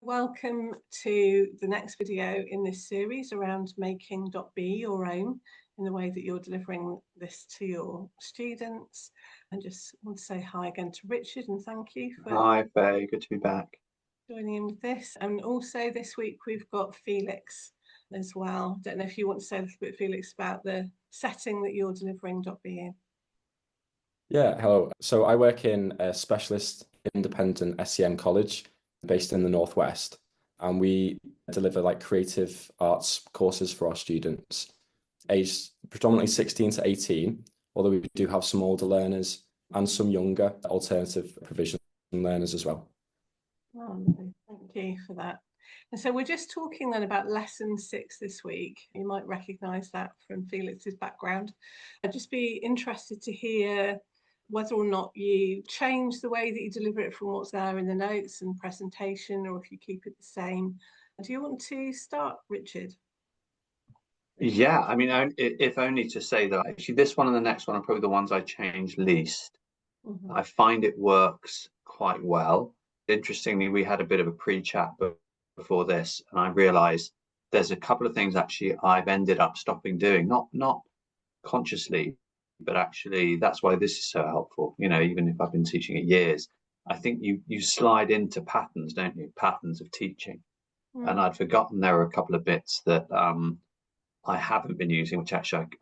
Welcome to the next video in this series around making .be your own in the way that you're delivering this to your students. And just want to say hi again to Richard and thank you for Hi, Faiy. Good to be back. joining in with this. And also this week we've got Felix as well. Don't know if you want to say a little bit, Felix, about the setting that you're delivering .be in. Yeah, hello. So I work in a specialist independent SEN college based in the Northwest, and we deliver like creative arts courses for our students, aged predominantly 16 to 18, although we do have some older learners and some younger alternative provision learners as well. Oh, thank you for that. And so we're just talking then about lesson 6 this week. You might recognise that from Felix's background. I'd just be interested to hear whether or not you change the way that you deliver it from what's there in the notes and presentation, or if you keep it the same. Do you want to start, Richard? Yeah, I mean, if only to say that actually this one and the next one are probably the ones I change least. I find it works quite well. Interestingly, we had a bit of a pre-chat before this, and I realized there's a couple of things actually I've ended up stopping doing, not consciously, but actually that's why this is so helpful. You know, even if I've been teaching it years, I think you slide into patterns, don't you? Patterns of teaching. And I'd forgotten there were a couple of bits that I haven't been using,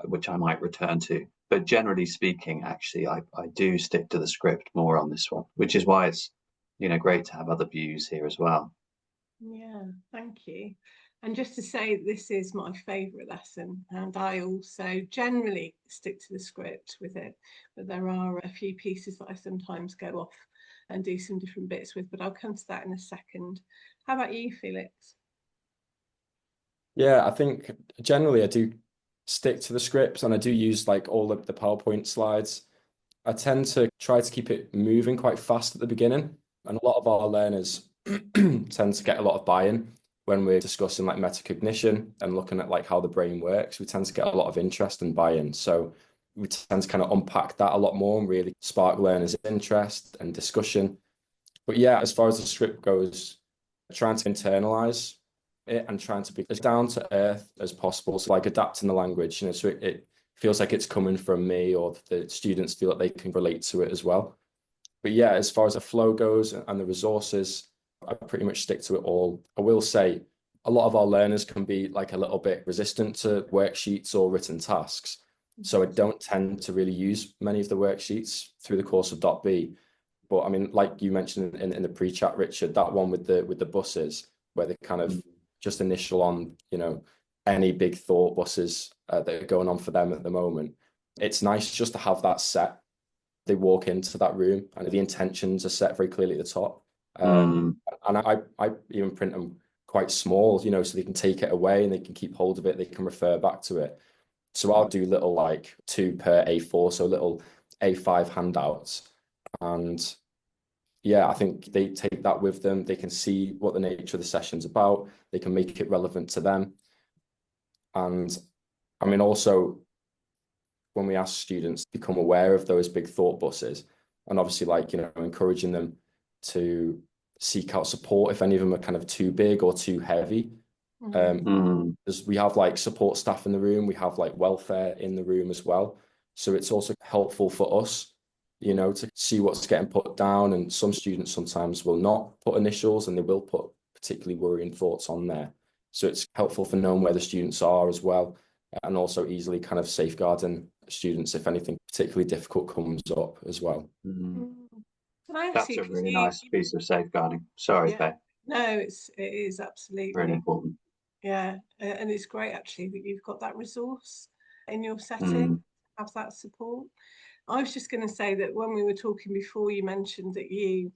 which I might return to. But generally speaking, actually, I do stick to the script more on this one, which is why it's, you know, great to have other views here as well. Yeah, thank you. And just to say, this is my favourite lesson, and I also generally stick to the script with it, but there are a few pieces that I sometimes go off and do some different bits with, but I'll come to that in a second. How about you, Felix? Yeah, I think generally I do stick to the script and I do use like all of the PowerPoint slides. I tend to try to keep it moving quite fast at the beginning, and a lot of our learners tend to get a lot of buy-in when we're discussing like metacognition and looking at like how the brain works. We tend to get a lot of interest and buy-in. So we tend to kind of unpack that a lot more and really spark learners' interest and discussion. But yeah, as far as the script goes, trying to internalize it and trying to be as down to earth as possible. So like adapting the language, you know, so it feels like it's coming from me, or the students feel that they can relate to it as well. But yeah, as far as the flow goes and the resources, I pretty much stick to it all. I will say a lot of our learners can be like a little bit resistant to worksheets or written tasks. So I don't tend to really use many of the worksheets through the course of .be. But I mean, like you mentioned in the pre-chat, Richard, that one with the buses, where they kind of just initial on, you know, any big thought buses that are going on for them at the moment. It's nice just to have that set. They walk into that room and the intentions are set very clearly at the top. And I even print them quite small, you know, so they can take it away and they can keep hold of it. They can refer back to it. So I'll do little like 2 per A4, so little A5 handouts. And yeah, I think they take that with them. They can see what the nature of the session's about. They can make it relevant to them. And I mean, also, when we ask students to become aware of those big thought buses, and obviously, like, you know, encouraging them to seek out support if any of them are kind of too big or too heavy. We have like support staff in the room. We have like welfare in the room as well. So it's also helpful for us, you know, to see what's getting put down. And some students sometimes will not put initials and they will put particularly worrying thoughts on there. So it's helpful for knowing where the students are as well, and also easily kind of safeguarding students if anything particularly difficult comes up as well. That's a really nice piece of safeguarding. Sorry, Faiy. No, it is absolutely really important. Yeah, and it's great actually that you've got that resource in your setting, have that support. I was just going to say that when we were talking before, you mentioned that you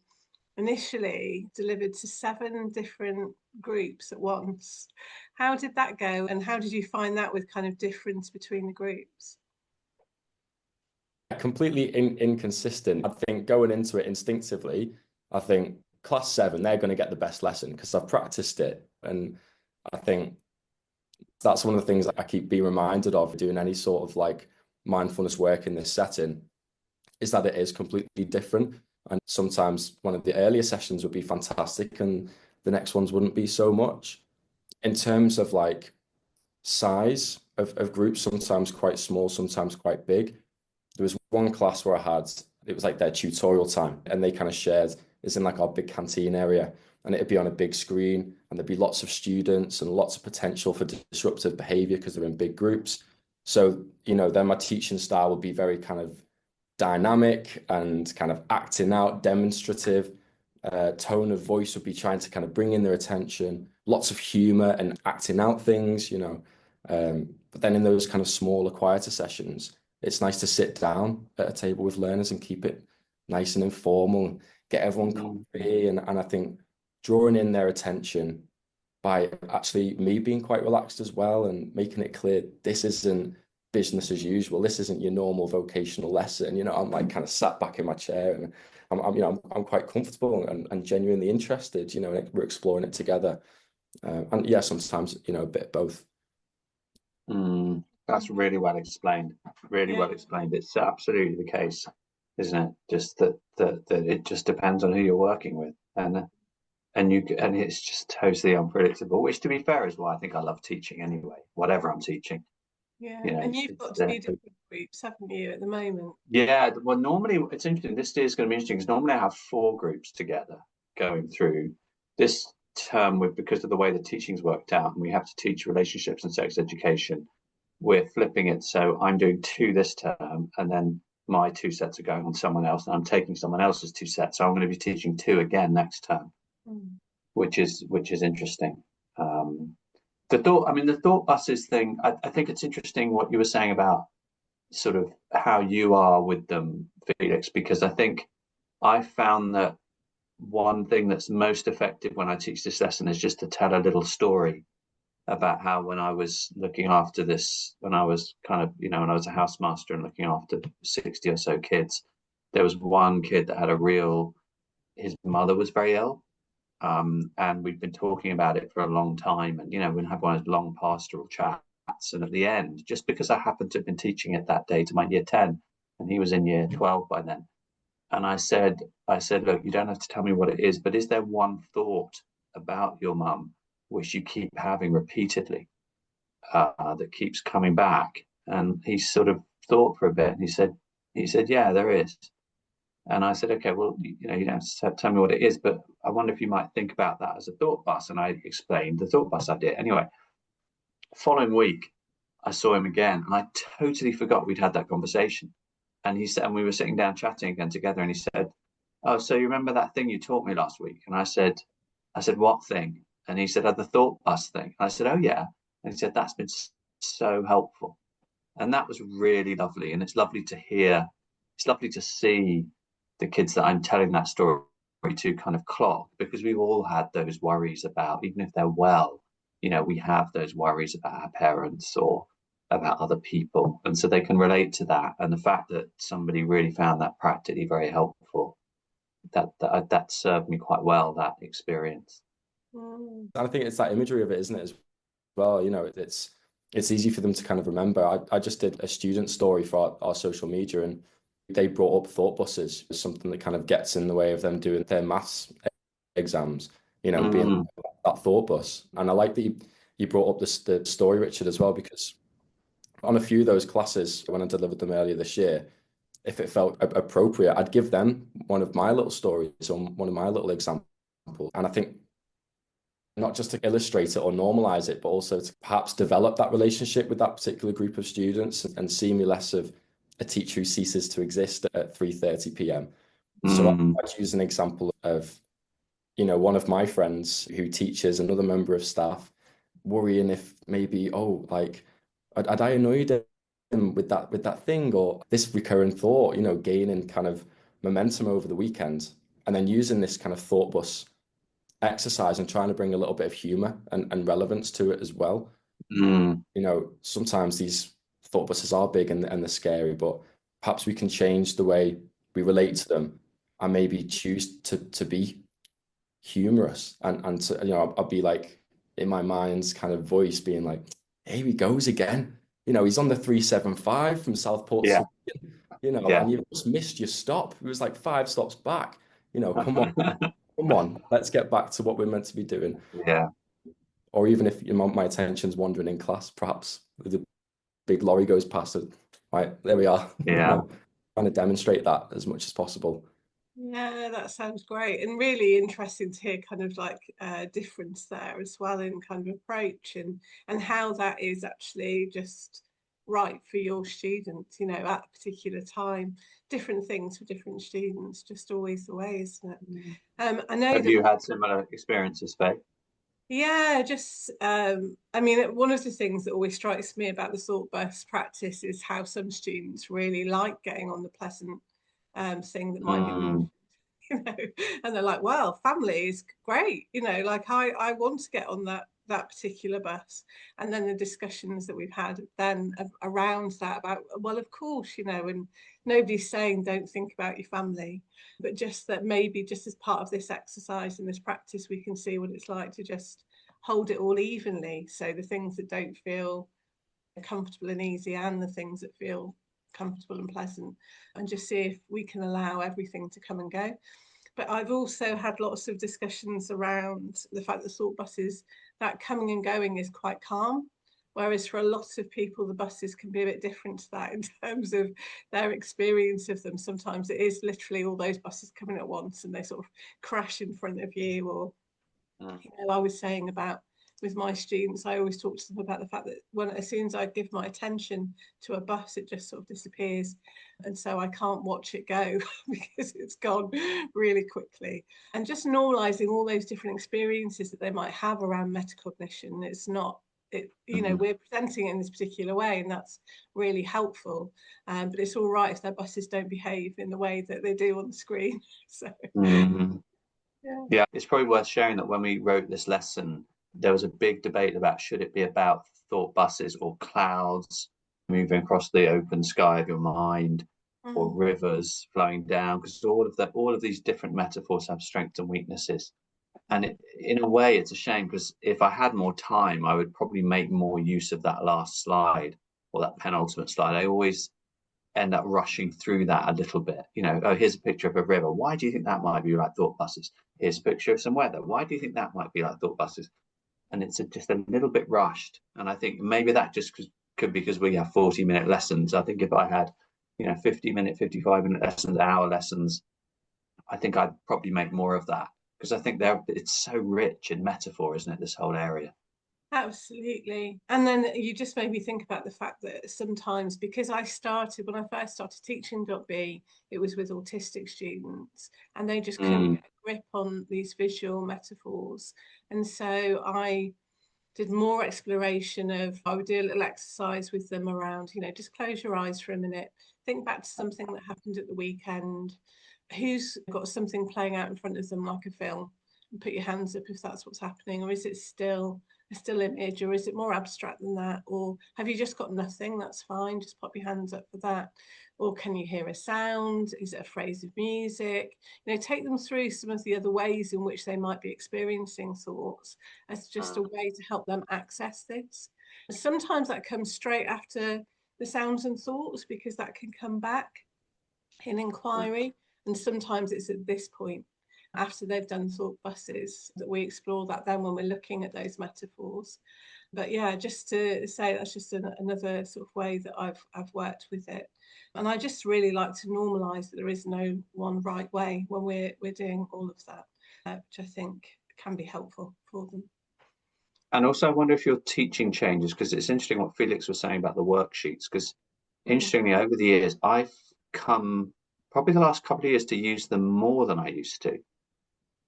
initially delivered to 7 different groups at once. How did that go, and how did you find that with kind of difference between the groups? Completely inconsistent. I think going into it instinctively, I think class 7, they're going to get the best lesson because I've practiced it. And I think that's one of the things that I keep being reminded of doing any sort of like mindfulness work in this setting, is that it is completely different. And sometimes one of the earlier sessions would be fantastic and the next ones wouldn't be so much. In terms of like size of groups, sometimes quite small, sometimes quite big. There was one class where it was like their tutorial time, and they kind of shared, it's in like our big canteen area, and it'd be on a big screen, and there'd be lots of students and lots of potential for disruptive behavior because they're in big groups. So, then my teaching style would be very kind of dynamic and kind of acting out, demonstrative. Tone of voice would be trying to kind of bring in their attention, lots of humor and acting out things, but then in those kind of smaller, quieter sessions, it's nice to sit down at a table with learners and keep it nice and informal, get everyone comfy. And I think drawing in their attention by actually me being quite relaxed as well and making it clear this isn't business as usual. This isn't your normal vocational lesson. I'm like kind of sat back in my chair and I'm quite comfortable and genuinely interested, and we're exploring it together. And yeah, sometimes, a bit of both. That's really well explained. Really well explained. It's absolutely the case, isn't it? Just that it just depends on who you're working with, and it's just totally unpredictable. Which, to be fair, is why I think I love teaching anyway. Whatever I'm teaching. Yeah, and you've got 2 different groups, haven't you, at the moment? Yeah, well, normally it's interesting. This year is going to be interesting because normally I have 4 groups together going through this term because of the way the teaching's worked out, and we have to teach relationships and sex education. We're flipping it, so I'm doing 2 this term, and then my 2 sets are going on someone else, and I'm taking someone else's 2 sets. So I'm going to be teaching 2 again next term, which is interesting. The thought buses thing, I think it's interesting what you were saying about sort of how you are with them, Felix, because I think I found that one thing that's most effective when I teach this lesson is just to tell a little story about how when I was looking after this, when I was kind of, when I was a housemaster and looking after 60 or so kids, there was one kid that had his mother was very ill. And we'd been talking about it for a long time, and we'd have one of those long pastoral chats. And at the end, just because I happened to have been teaching it that day to my year 10, and he was in year 12 by then, and I said, look, you don't have to tell me what it is, but is there one thought about your mum which you keep having repeatedly, that keeps coming back? And he sort of thought for a bit, and he said, yeah, there is. And I said, okay, well, you don't have to tell me what it is, but I wonder if you might think about that as a thought bus. And I explained the thought bus idea. Anyway, following week, I saw him again, and I totally forgot we'd had that conversation. And he said, and we were sitting down chatting again together, and he said, oh, so you remember that thing you taught me last week? And I said, what thing? And he said, the thought bus thing. And I said, oh, yeah. And he said, that's been so helpful. And that was really lovely. And it's lovely to hear, it's lovely to see the kids that I'm telling that story to kind of clock, because we've all had those worries about, even if they're well, we have those worries about our parents or about other people. And so they can relate to that. And the fact that somebody really found that practically very helpful, that served me quite well, that experience. And I think it's that imagery of it, isn't it, as well? It's easy for them to kind of remember. I just did a student story for our social media, and they brought up thought buses as something that kind of gets in the way of them doing their maths exams, being that thought bus. And I like that you brought up the story, Richard, as well, because on a few of those classes, when I delivered them earlier this year, if it felt appropriate, I'd give them one of my little stories or one of my little examples. And I think not just to illustrate it or normalize it, but also to perhaps develop that relationship with that particular group of students and see me less of a teacher who ceases to exist at 3:30 p.m. So I'd use an example of, one of my friends who teaches another member of staff, worrying if maybe, had I annoyed him with that thing, or this recurring thought, gaining kind of momentum over the weekend, and then using this kind of thought bus exercise and trying to bring a little bit of humor and relevance to it as well. Sometimes these thought buses are big and they're scary, but perhaps we can change the way we relate to them and maybe choose to be humorous and to, I'll be like in my mind's kind of voice being like, here he goes again. He's on the 375 from Southport. Yeah. And you've just missed your stop. It was like 5 stops back. Come on. come on, let's get back to what we're meant to be doing. Yeah. Or even if my attention's wandering in class, perhaps the big lorry goes past it. Right, there we are. Yeah. Trying to demonstrate that as much as possible. Yeah, that sounds great, and really interesting to hear kind of like difference there as well in kind of approach and how that is actually just right for your students, you know, at a particular time. Different things for different students, just always the way, isn't it? I know Have that. you had similar experiences, Faiy? Yeah, just I mean, one of the things that always strikes me about the thought burst practice is how some students really like getting on the pleasant thing that might be mentioned, you know, and they're like, well, family is great, you know, like I want to get on that particular bus. And then the discussions that we've had then around that about, well, of course, you know, and nobody's saying don't think about your family, but just that maybe just as part of this exercise and this practice, we can see what it's like to just hold it all evenly. So the things that don't feel comfortable and easy and the things that feel comfortable and pleasant, and just see if we can allow everything to come and go. But I've also had lots of discussions around the fact that thought buses, that coming and going is quite calm. Whereas for a lot of people, the buses can be a bit different to that in terms of their experience of them. Sometimes it is literally all those buses coming at once and they sort of crash in front of you. Or, you know, I was saying about with my students, I always talk to them about the fact that as soon as I give my attention to a bus, it just sort of disappears. And so I can't watch it go because it's gone really quickly. And just normalizing all those different experiences that they might have around metacognition. It's not, you know, we're presenting it in this particular way, and that's really helpful. But it's all right if their buses don't behave in the way that they do on the screen. So, Yeah, it's probably worth sharing that when we wrote this lesson, there was a big debate about should it be about thought buses or clouds moving across the open sky of your mind, or rivers flowing down, because all of these different metaphors have strengths and weaknesses. And in a way, it's a shame, because if I had more time, I would probably make more use of that last slide or that penultimate slide. I always end up rushing through that a little bit. You know, oh, here's a picture of a river. Why do you think that might be like thought buses? Here's a picture of some weather. Why do you think that might be like thought buses? And it's just a little bit rushed. And I think maybe that just could be because we have 40-minute lessons. I think if I had, 50-minute, 55-minute lessons, hour lessons, I think I'd probably make more of that, because I think it's so rich in metaphor, isn't it? This whole area. Absolutely. And then you just made me think about the fact that sometimes, because when I first started teaching .B, it was with autistic students and they just couldn't get a grip on these visual metaphors. And so I did more exploration I would do a little exercise with them around, just close your eyes for a minute, think back to something that happened at the weekend, who's got something playing out in front of them like a film, and put your hands up if that's what's happening, or is it still a still image, or is it more abstract than that, or have you just got nothing? That's fine, just pop your hands up for that. Or can you hear a sound? Is it a phrase of music? Take them through some of the other ways in which they might be experiencing thoughts as just a way to help them access this. Sometimes that comes straight after the sounds and thoughts, because that can come back in inquiry, and sometimes it's at this point after they've done thought buses that we explore that then when we're looking at those metaphors. But yeah, just to say that's just another sort of way that I've worked with it. And I just really like to normalize that there is no one right way when we're doing all of that, which I think can be helpful for them. And also, I wonder if your teaching changes, because it's interesting what Felix was saying about the worksheets, because interestingly, over the years, I've come probably the last couple of years to use them more than I used to.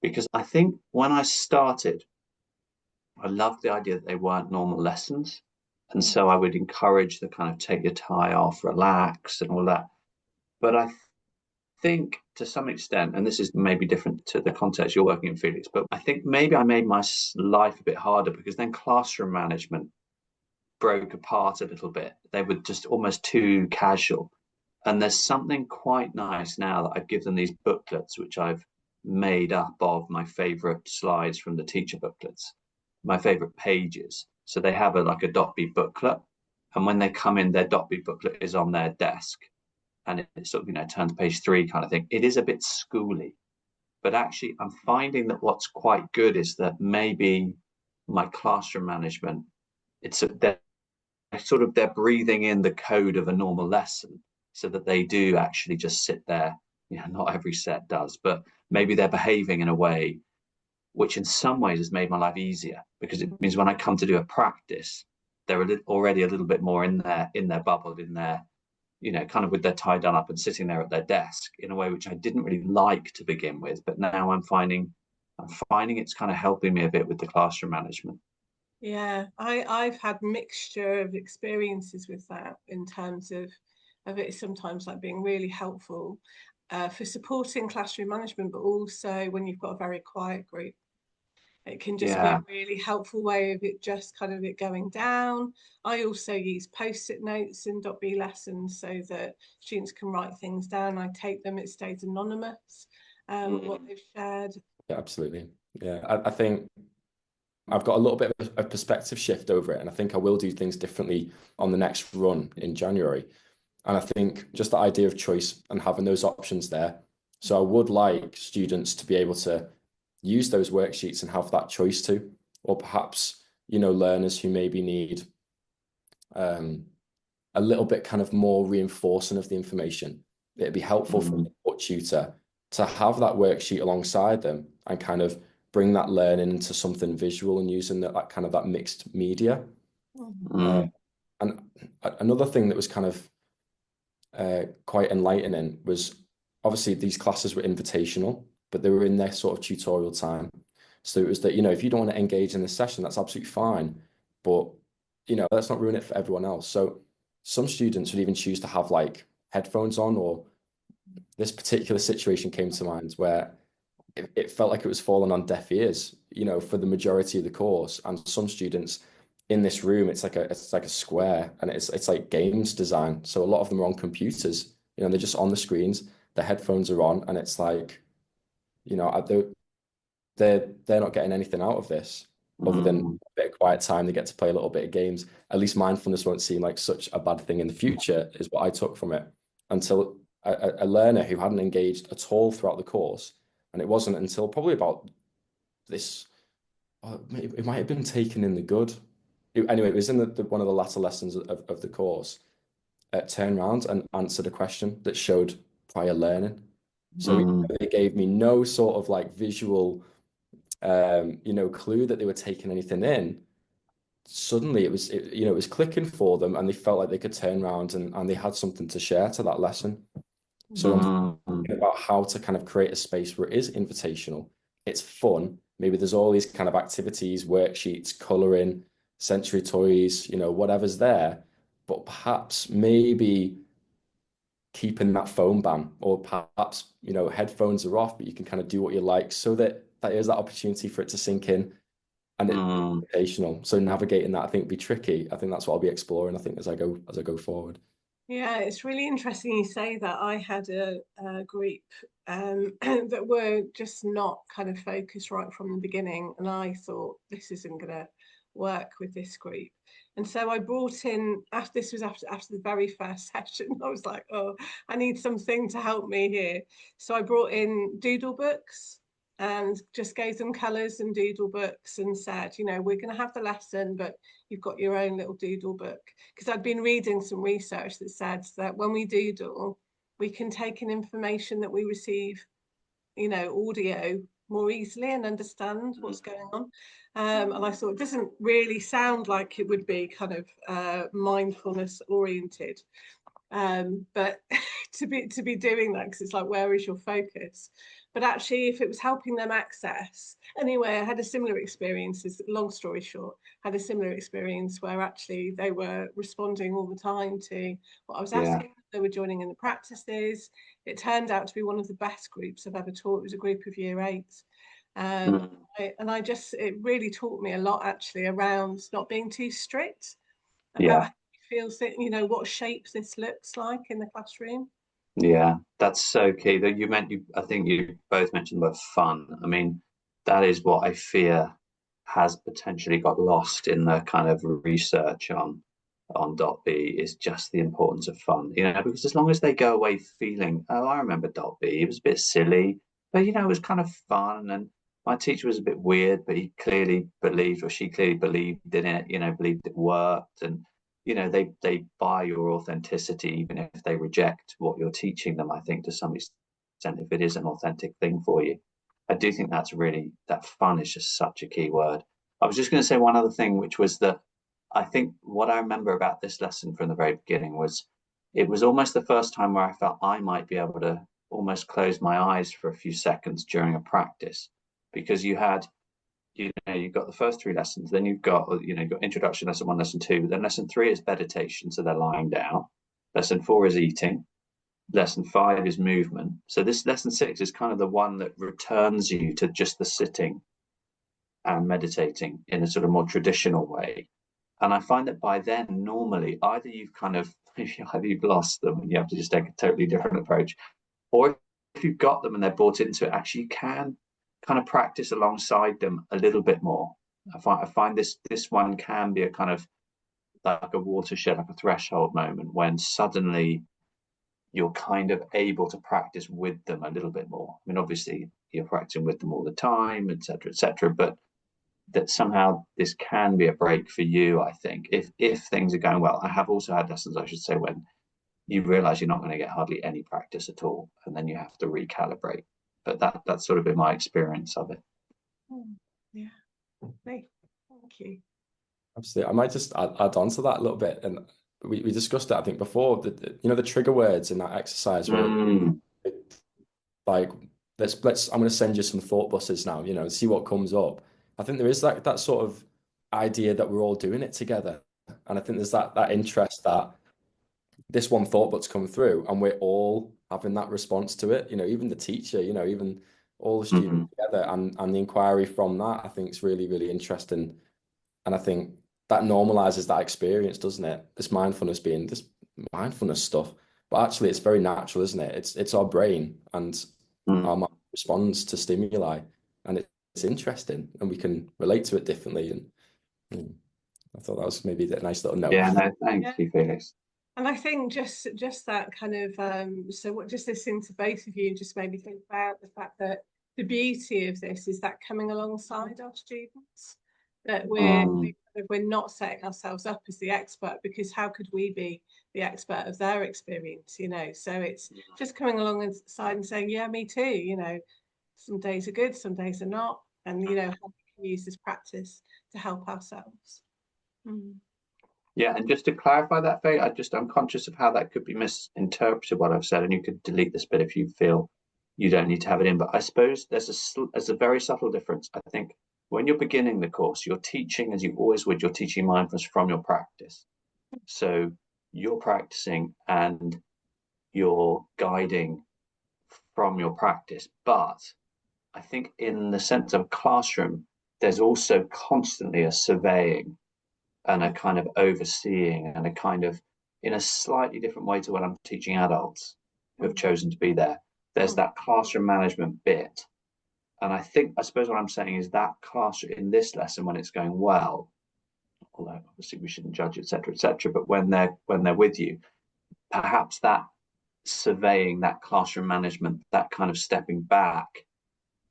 Because I think when I started, I loved the idea that they weren't normal lessons. And so I would encourage the kind of take your tie off, relax, and all that. But I think to some extent, and this is maybe different to the context you're working in, Felix, but I think maybe I made my life a bit harder, because then classroom management broke apart a little bit. They were just almost too casual. And there's something quite nice now that I give them these booklets, which I've made up of my favorite slides from the teacher booklets, my favorite pages. So they have like a .B booklet. And when they come in, their .B booklet is on their desk. And it sort of, turn to page 3 kind of thing. It is a bit schooly, But actually, I'm finding that what's quite good is that maybe my classroom management, they're breathing in the code of a normal lesson, so that they do actually just sit there. Not every set does, but maybe they're behaving in a way which in some ways has made my life easier, because it means when I come to do a practice, they're already a little bit more in their bubble, in their, kind of with their tie done up and sitting there at their desk in a way which I didn't really like to begin with. But now I'm finding it's kind of helping me a bit with the classroom management. Yeah, I've had mixture of experiences with that, in terms of it sometimes like being really helpful for supporting classroom management, but also when you've got a very quiet group. It can just be a really helpful way of it just kind of it going down. I also use post-it notes in .B lessons so that students can write things down. I take them, it stays anonymous, what they've shared. Yeah, absolutely. Yeah, I think I've got a little bit of a perspective shift over it, and I think I will do things differently on the next run in January. And I think just the idea of choice and having those options there. So I would like students to be able to use those worksheets and have that choice too, or perhaps, learners who maybe need a little bit kind of more reinforcing of the information. It'd be helpful for the tutor to have that worksheet alongside them and kind of bring that learning into something visual and using that kind of that mixed media. And another thing that was kind of quite enlightening was, obviously these classes were invitational, but they were in their sort of tutorial time. So it was that, if you don't want to engage in the session, that's absolutely fine. But, let's not ruin it for everyone else. So some students would even choose to have like headphones on, or this particular situation came to mind where it felt like it was falling on deaf ears, for the majority of the course. And some students in this room, it's like a square, and it's like games design. So a lot of them are on computers, they're just on the screens, the headphones are on, and it's like, they're not getting anything out of this other than a bit of quiet time. They get to play a little bit of games. At least mindfulness won't seem like such a bad thing in the future, is what I took from it. Until a learner who hadn't engaged at all throughout the course, and it wasn't until probably about this, it might have been taken in the good. Anyway, it was in one of the latter lessons of the course, turned around and answered a question that showed prior learning. So they gave me no sort of like visual clue that they were taking anything in. Suddenly it was clicking for them, and they felt like they could turn around and they had something to share to that lesson. So I'm thinking about how to kind of create a space where it is invitational, it's fun. Maybe there's all these kind of activities, worksheets, coloring, sensory toys, whatever's there, but perhaps maybe keeping that phone ban, or perhaps, headphones are off, but you can kind of do what you like, so that is that opportunity for it to sink in, and it's invitational. So navigating that, I think, would be tricky. I think that's what I'll be exploring, I think, as I go forward. Yeah, it's really interesting you say that. I had a group that were just not kind of focused right from the beginning, and I thought this isn't going to work with this group. And so I brought in, after the very first session, I was like, oh, I need something to help me here. So I brought in doodle books and just gave them colours and doodle books, and said, we're going to have the lesson, but you've got your own little doodle book. Because I'd been reading some research that said that when we doodle, we can take in information that we receive, audio, more easily, and understand what's going on. And I thought, it doesn't really sound like it would be kind of mindfulness oriented. But to be doing that, because it's like, where is your focus? But actually, if it was helping them access, anyway, I had a similar experience, long story short, had a similar experience where actually they were responding all the time to what I was asking. They were joining in the practices. It turned out to be one of the best groups I've ever taught. It was a group of year 8s. It really taught me a lot, actually, around not being too strict about how it feels, that, what shape this looks like in the classroom. Yeah, that's so key. That I think you both mentioned the word fun. I mean, that is what I fear has potentially got lost in the kind of research on .B, is just the importance of fun. Because as long as they go away feeling, oh, I remember .B, it was a bit silly, but it was kind of fun. And my teacher was a bit weird, but he clearly believed, or she clearly believed in it, believed it worked. And they buy your authenticity, even if they reject what you're teaching them, I think, to some extent, if it is an authentic thing for you. I do think that fun is just such a key word. I was just going to say one other thing, which was that I think what I remember about this lesson from the very beginning was it was almost the first time where I felt I might be able to almost close my eyes for a few seconds during a practice, because you got the first three lessons, then you've got introduction, lesson 1, lesson 2, then lesson 3 is meditation, so they're lying down, lesson 4 is eating, lesson 5 is movement. So this lesson 6 is kind of the one that returns you to just the sitting and meditating in a sort of more traditional way. And I find that by then, normally, either you've lost them and you have to just take a totally different approach, or if you've got them and they're bought into it, actually you can kind of practice alongside them a little bit more. I find this one can be a kind of like a watershed, like a threshold moment when suddenly you're kind of able to practice with them a little bit more. I mean, obviously you're practicing with them all the time, etc., but that somehow this can be a break for you, I think, if things are going well. I have also had lessons, I should say, when you realize you're not going to get hardly any practice at all, and then you have to recalibrate. But that's sort of been my experience of it. Yeah. Thank you. Absolutely. I might just add on to that a little bit. And we discussed that, I think, before. The trigger words in that exercise were like, I'm going to send you some thought buses now, see what comes up. I think there is that sort of idea that we're all doing it together. And I think there's that interest that this one thought but's come through and we're all having that response to it, even the teacher, even all the students together, and the inquiry from that, I think, is really, really interesting. And I think that normalizes that experience, doesn't it? This mindfulness being this mindfulness stuff, but actually it's very natural, isn't it? It's our brain and our mind responds to stimuli, and it's interesting, and we can relate to it differently. And I thought that was maybe a nice little note. Yeah, no, thank you, Felix. And I think just that kind of just listening to both of you just made me think about the fact that the beauty of this is that coming alongside our students, that we're not setting ourselves up as the expert, because how could we be the expert of their experience, so it's just coming alongside and saying, yeah, me too, some days are good, some days are not, and how we can use this practice to help ourselves. Yeah, and just to clarify that, Faiy, I'm conscious of how that could be misinterpreted, what I've said, and you could delete this bit if you feel you don't need to have it in. But I suppose there's a very subtle difference. I think when you're beginning the course, you're teaching, as you always would, you're teaching mindfulness from your practice. So you're practicing and you're guiding from your practice. But I think in the sense of a classroom, there's also constantly a surveying and a kind of overseeing and a kind of, in a slightly different way to when I'm teaching adults who have chosen to be there. There's that classroom management bit. And I suppose what I'm saying is that classroom in this lesson, when it's going well, although obviously we shouldn't judge, etc., but when they're with you, perhaps that surveying, that classroom management, that kind of stepping back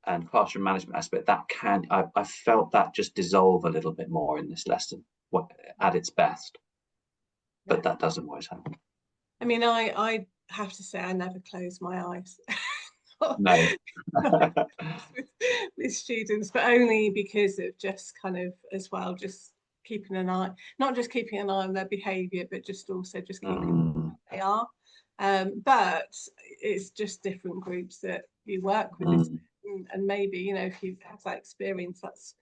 and classroom management aspect, I felt that just dissolve a little bit more in this lesson at its best, but that doesn't always happen. I mean, I have to say I never close my eyes. No. with students, but only because of just kind of as well, just keeping an eye, not just keeping an eye on their behavior, but just also just keeping who they are. But it's just different groups that you work with, and maybe if you have that experience, that's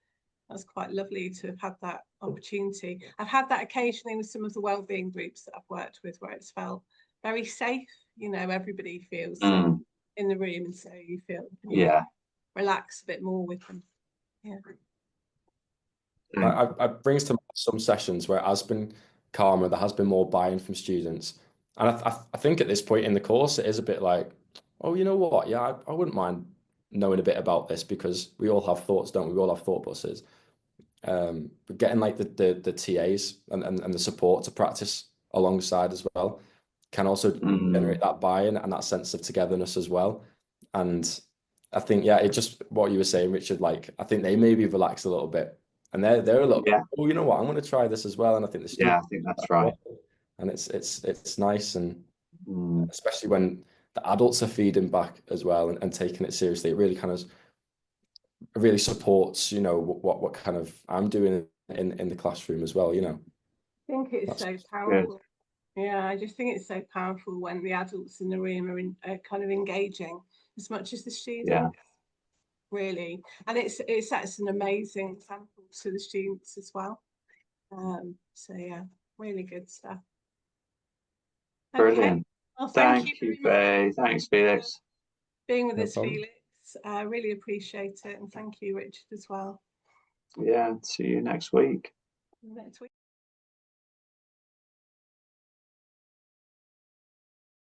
quite lovely to have had that opportunity. I've had that occasionally with some of the wellbeing groups that I've worked with, where it's felt very safe. Everybody feels safe in the room, and so you feel relax a bit more with them. I brings to some sessions where it has been calmer, there has been more buy-in from students, and I think at this point in the course it is a bit like, oh, you know what, yeah, I wouldn't mind knowing a bit about this, because we all have thoughts, don't we? We all have thought buses. But getting like the TAs and the support to practice alongside as well can also generate that buy-in and that sense of togetherness as well. And I think, yeah, it just what you were saying, Richard, like I think they maybe relax a little bit, and they're a little bit, oh, you know what, I'm going to try this as well. And I think the Yeah, students, I think that's right. and it's nice, and especially when the adults are feeding back as well and taking it seriously, it really kind of really supports, you know, what kind of I'm doing in the classroom as well, you know. I think it's so powerful. Yeah, I just think it's so powerful when the adults in the room are kind of engaging as much as the students, really. And it sets an amazing example to the students as well. So yeah, really good stuff. Brilliant. Okay. Well, thank you, Faiy. Thanks, Felix. Being with No us, problem. Felix. Really appreciate it. And thank you, Richard, as well. Yeah, see you next week. Next week.